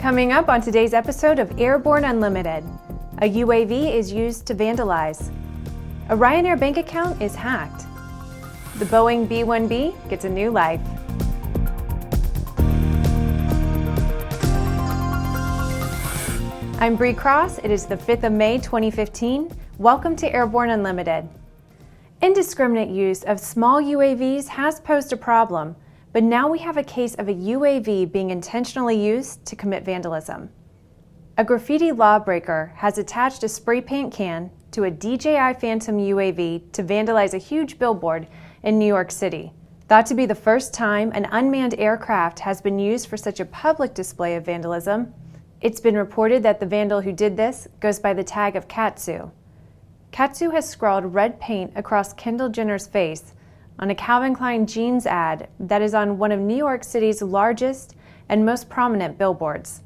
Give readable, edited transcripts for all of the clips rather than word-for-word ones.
Coming up on today's episode of Airborne Unlimited, a UAV is used to vandalize. A Ryanair bank account is hacked. The Boeing B-1B gets a new life. I'm Bree Cross. It is the 5th of May 2015. Welcome to Airborne Unlimited. Indiscriminate use of small UAVs has posed a problem, but now we have a case of a UAV being intentionally used to commit vandalism. A graffiti lawbreaker has attached a spray paint can to a DJI Phantom UAV to vandalize a huge billboard in New York City. Thought to be the first time an unmanned aircraft has been used for such a public display of vandalism, it's been reported that the vandal who did this goes by the tag of Katsu. Katsu has scrawled red paint across Kendall Jenner's face on a Calvin Klein jeans ad that is on one of New York City's largest and most prominent billboards.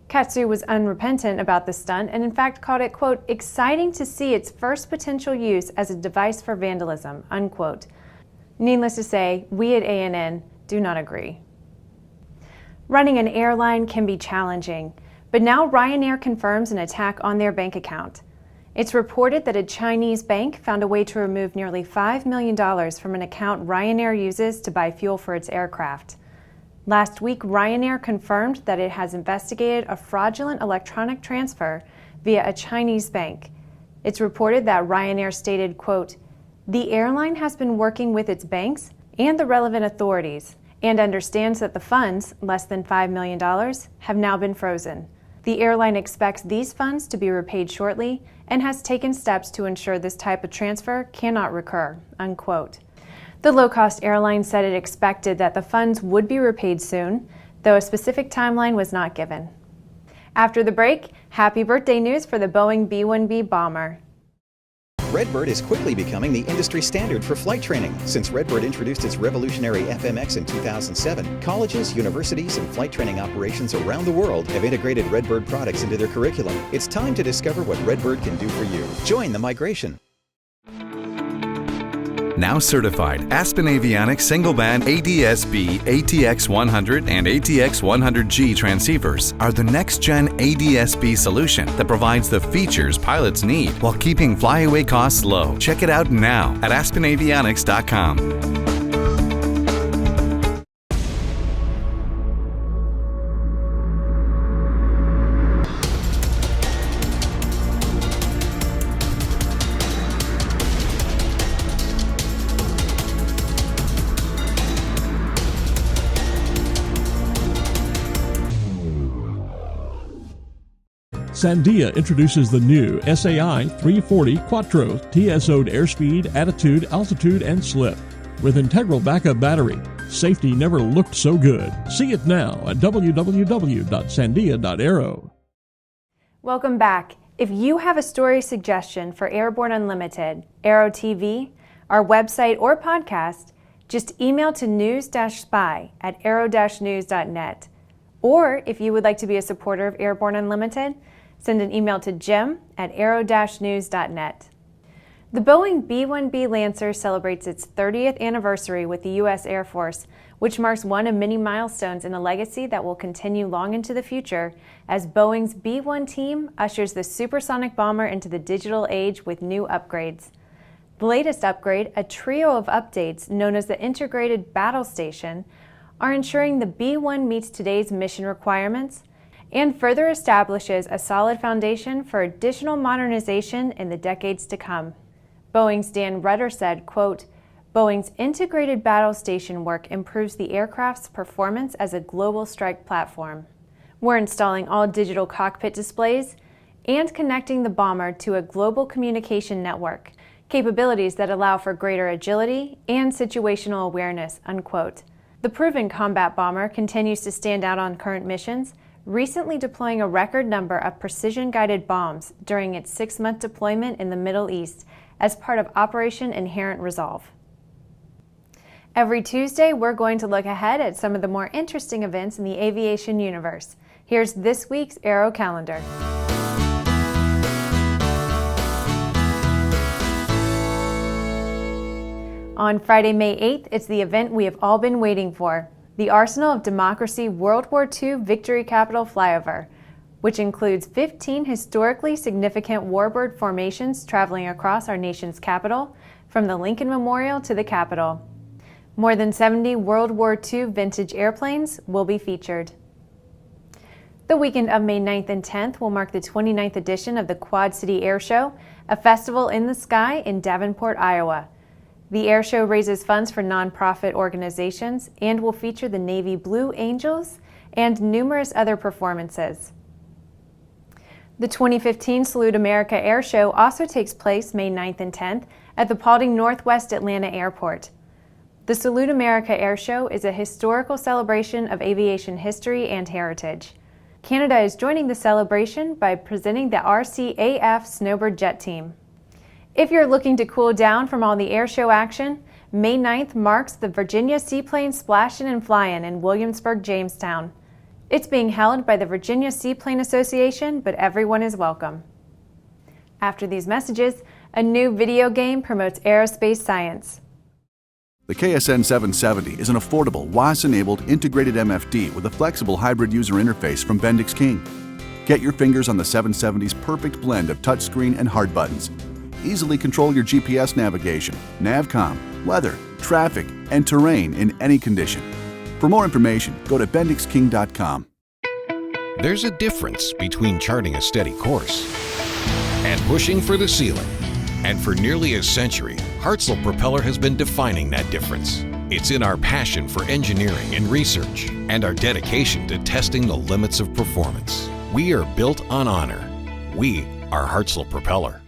Katsu was unrepentant about the stunt and in fact called it, quote, exciting to see its first potential use as a device for vandalism, unquote. Needless to say, we at ANN do not agree. Running an airline can be challenging, but now Ryanair confirms an attack on their bank account. It's reported that a Chinese bank found a way to remove nearly $5 million from an account Ryanair uses to buy fuel for its aircraft. Last week, Ryanair confirmed that it has investigated a fraudulent electronic transfer via a Chinese bank. It's reported that Ryanair stated, quote, the airline has been working with its banks and the relevant authorities and understands that the funds, less than $5 million, have now been frozen. The airline expects these funds to be repaid shortly and has taken steps to ensure this type of transfer cannot recur, unquote. The low-cost airline said it expected that the funds would be repaid soon, though a specific timeline was not given. After the break, happy birthday news for the Boeing B-1B bomber. Redbird is quickly becoming the industry standard for flight training. Since Redbird introduced its revolutionary FMX in 2007, colleges, universities, and flight training operations around the world have integrated Redbird products into their curriculum. It's time to discover what Redbird can do for you. Join the migration. Now certified, Aspen Avionics single-band ADS-B, ATX-100, and ATX-100G transceivers are the next-gen ADS-B solution that provides the features pilots need while keeping flyaway costs low. Check it out now at aspenavionics.com. Sandia introduces the new SAI 340 Quattro TSO'd airspeed, attitude, altitude, and slip. With integral backup battery, safety never looked so good. See it now at www.sandia.aero. Welcome back. If you have a story suggestion for Airborne Unlimited, Aero-TV, our website, or podcast, just email to news-spy@aero-news.net. Or if you would like to be a supporter of Airborne Unlimited, send an email to jim@aero-news.net. The Boeing B-1B Lancer celebrates its 30th anniversary with the U.S. Air Force, which marks one of many milestones in a legacy that will continue long into the future as Boeing's B-1 team ushers the supersonic bomber into the digital age with new upgrades. The latest upgrade, a trio of updates known as the Integrated Battle Station, are ensuring the B-1 meets today's mission requirements and further establishes a solid foundation for additional modernization in the decades to come. Boeing's Dan Rudder said, quote, Boeing's integrated battle station work improves the aircraft's performance as a global strike platform. We're installing all digital cockpit displays and connecting the bomber to a global communication network, capabilities that allow for greater agility and situational awareness, unquote. The proven combat bomber continues to stand out on current missions, recently deploying a record number of precision-guided bombs during its 6-month deployment in the Middle East as part of Operation Inherent Resolve. Every Tuesday, we're going to look ahead at some of the more interesting events in the aviation universe. Here's this week's Aero-Calendar. On Friday, May 8th, it's the event we have all been waiting for, the Arsenal of Democracy World War II Victory Capital Flyover, which includes 15 historically significant warbird formations traveling across our nation's capital, from the Lincoln Memorial to the Capitol. More than 70 World War II vintage airplanes will be featured. The weekend of May 9th and 10th will mark the 29th edition of the Quad City Air Show, a festival in the sky in Davenport, Iowa. The air show raises funds for nonprofit organizations and will feature the Navy Blue Angels and numerous other performances. The 2015 Salute America Air Show also takes place May 9th and 10th at the Paulding Northwest Atlanta Airport. The Salute America Air Show is a historical celebration of aviation history and heritage. Canada is joining the celebration by presenting the RCAF Snowbird Jet Team. If you're looking to cool down from all the air show action, May 9th marks the Virginia Seaplane Splashin' and Flyin' in Williamsburg, Jamestown. It's being held by the Virginia Seaplane Association, but everyone is welcome. After these messages, a new video game promotes aerospace science. The KSN 770 is an affordable, WAS-enabled integrated MFD with a flexible hybrid user interface from Bendix King. Get your fingers on the 770's perfect blend of touchscreen and hard buttons. Easily control your GPS navigation, Navcom, weather, traffic, and terrain in any condition. For more information, go to bendixking.com. There's a difference between charting a steady course and pushing for the ceiling. And for nearly a century, Hartzell Propeller has been defining that difference. It's in our passion for engineering and research and our dedication to testing the limits of performance. We are built on honor. We are Hartzell Propeller.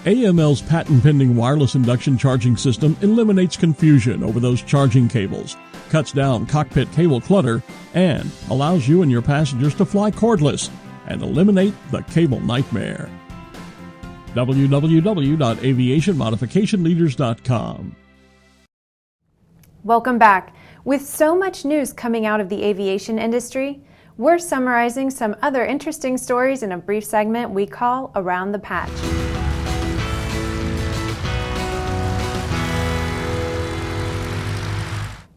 AML's patent-pending wireless induction charging system eliminates confusion over those charging cables, cuts down cockpit cable clutter, and allows you and your passengers to fly cordless and eliminate the cable nightmare. www.aviationmodificationleaders.com. Welcome back. With so much news coming out of the aviation industry, we're summarizing some other interesting stories in a brief segment we call Around the Patch.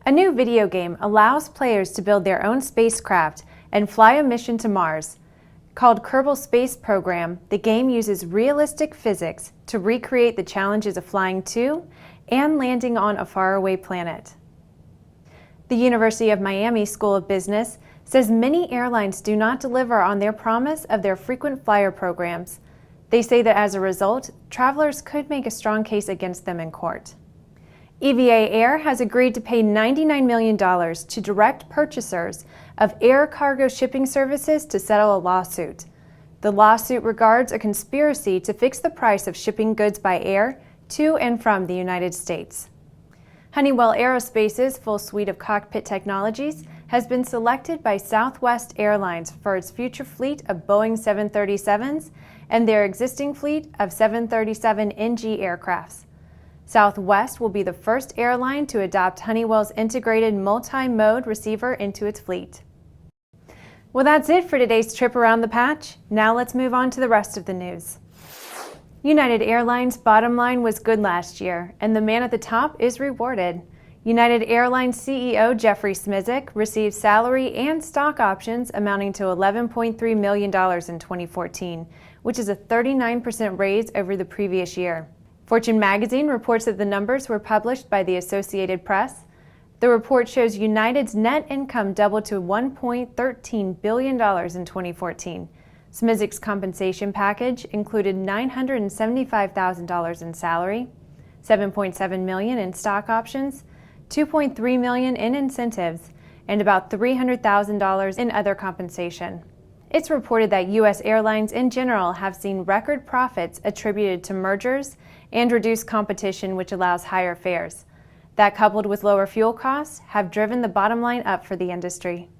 A new video game allows players to build their own spacecraft and fly a mission to Mars. Called Kerbal Space Program, the game uses realistic physics to recreate the challenges of flying to and landing on a faraway planet. The University of Miami School of Business says many airlines do not deliver on their promise of their frequent flyer programs. They say that as a result, travelers could make a strong case against them in court. EVA Air has agreed to pay $99 million to direct purchasers of air cargo shipping services to settle a lawsuit. The lawsuit regards a conspiracy to fix the price of shipping goods by air to and from the United States. Honeywell Aerospace's full suite of cockpit technologies has been selected by Southwest Airlines for its future fleet of Boeing 737s and their existing fleet of 737 NG aircrafts. Southwest will be the first airline to adopt Honeywell's integrated multi-mode receiver into its fleet. Well, that's it for today's trip around the patch. Now let's move on to the rest of the news. United Airlines' bottom line was good last year, and the man at the top is rewarded. United Airlines CEO Jeffrey Smisek received salary and stock options amounting to $11.3 million in 2014, which is a 39% raise over the previous year. Fortune magazine reports that the numbers were published by the Associated Press. The report shows United's net income doubled to $1.13 billion in 2014. Smizek's compensation package included $975,000 in salary, $7.7 million in stock options, $2.3 million in incentives, and about $300,000 in other compensation. It's reported that U.S. airlines in general have seen record profits attributed to mergers and reduced competition, which allows higher fares. That, coupled with lower fuel costs, have driven the bottom line up for the industry.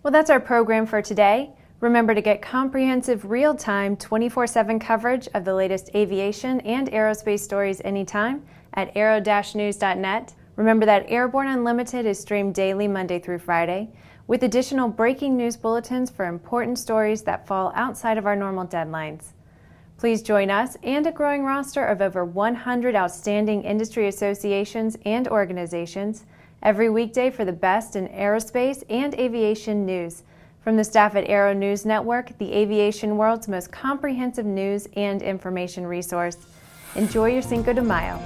Well, that's our program for today. Remember to get comprehensive, real-time, 24/7 coverage of the latest aviation and aerospace stories anytime at aero-news.net. Remember that Airborne Unlimited is streamed daily Monday through Friday, with additional breaking news bulletins for important stories that fall outside of our normal deadlines. Please join us and a growing roster of over 100 outstanding industry associations and organizations every weekday for the best in aerospace and aviation news. From the staff at Aero-News Network, the aviation world's most comprehensive news and information resource. Enjoy your Cinco de Mayo.